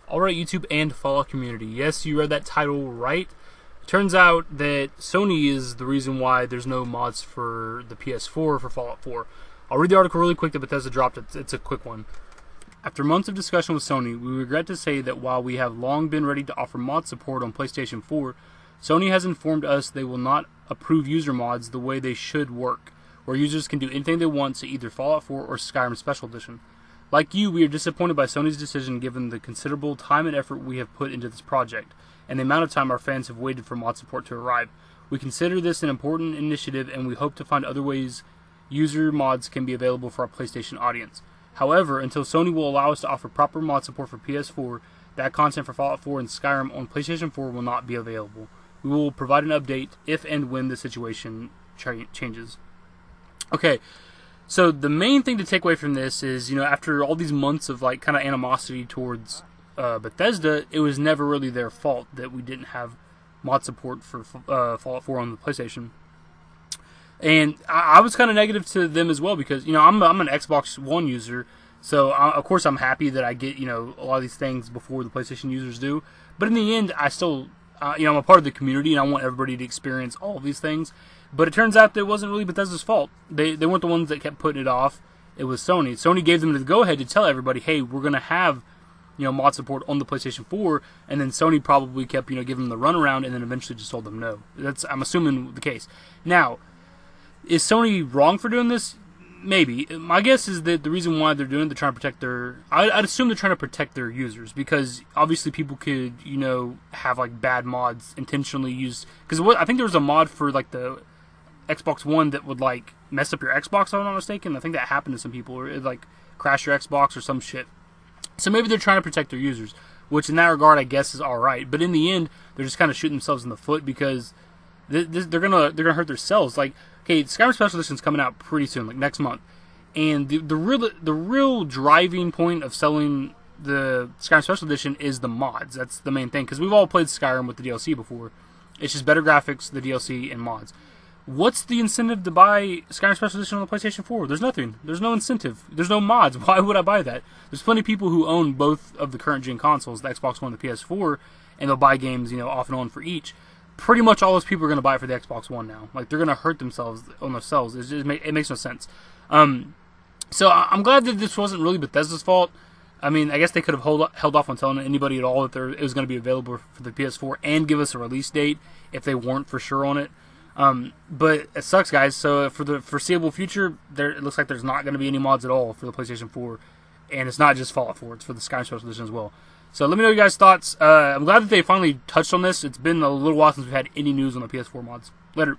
Alright, YouTube and Fallout community. Yes, you read that title right. Turns out that Sony is the reason why there's no mods for the PS4 for Fallout 4. I'll read the article really quick that Bethesda dropped. It's a quick one. After months of discussion with Sony, we regret to say that while we have long been ready to offer mod support on PlayStation 4, Sony has informed us they will not approve user mods the way they should work, where users can do anything they want to either Fallout 4 or Skyrim Special Edition. Like you, we are disappointed by Sony's decision given the considerable time and effort we have put into this project, and the amount of time our fans have waited for mod support to arrive. We consider this an important initiative, and we hope to find other ways user mods can be available for our PlayStation audience. However, until Sony will allow us to offer proper mod support for PS4, that content for Fallout 4 and Skyrim on PlayStation 4 will not be available. We will provide an update if and when the situation changes. Okay. So the main thing to take away from this is, after all these months of kind of animosity towards Bethesda, it was never really their fault that we didn't have mod support for Fallout 4 on the PlayStation. And I was kind of negative to them as well because, I'm an Xbox One user, so of course I'm happy that I get, a lot of these things before the PlayStation users do. But in the end, I still, I'm a part of the community and I want everybody to experience all of these things. But it turns out that it wasn't really Bethesda's fault. They weren't the ones that kept putting it off. It was Sony. Sony gave them the go-ahead to tell everybody, hey, we're going to have, mod support on the PlayStation 4. And then Sony probably kept, giving them the runaround and then eventually just told them no. I'm assuming the case. Now, is Sony wrong for doing this? Maybe. My guess is that the reason why they're doing it, they're trying to protect their... I'd assume they're trying to protect their users because obviously people could, have bad mods intentionally used. Because I think there was a mod for the Xbox One that would mess up your Xbox, if I'm not mistaken. I think that happened to some people, or it crash your Xbox or some shit. So maybe they're trying to protect their users, which in that regard I guess is all right. But in the end, they're just kind of shooting themselves in the foot because they're gonna hurt themselves. Okay, Skyrim Special Edition is coming out pretty soon, next month, and the real driving point of selling the Skyrim Special Edition is the mods. That's the main thing because we've all played Skyrim with the DLC before. It's just better graphics, the DLC, and mods. What's the incentive to buy Skyrim Special Edition on the PlayStation 4? There's nothing. There's no incentive. There's no mods. Why would I buy that? There's plenty of people who own both of the current-gen consoles, the Xbox One and the PS4, and they'll buy games, off and on for each. Pretty much all those people are going to buy it for the Xbox One now. They're going to hurt themselves on themselves. It makes no sense. So I'm glad that this wasn't really Bethesda's fault. I mean, I guess they could have held off on telling anybody at all that it was going to be available for the PS4 and give us a release date if they weren't for sure on it. But it sucks, guys. So for the foreseeable future, it looks like there's not going to be any mods at all for the PlayStation 4. And it's not just Fallout 4. It's for the Skyrim Special Edition as well. So let me know your guys' thoughts. I'm glad that they finally touched on this. It's been a little while since we've had any news on the PS4 mods. Later.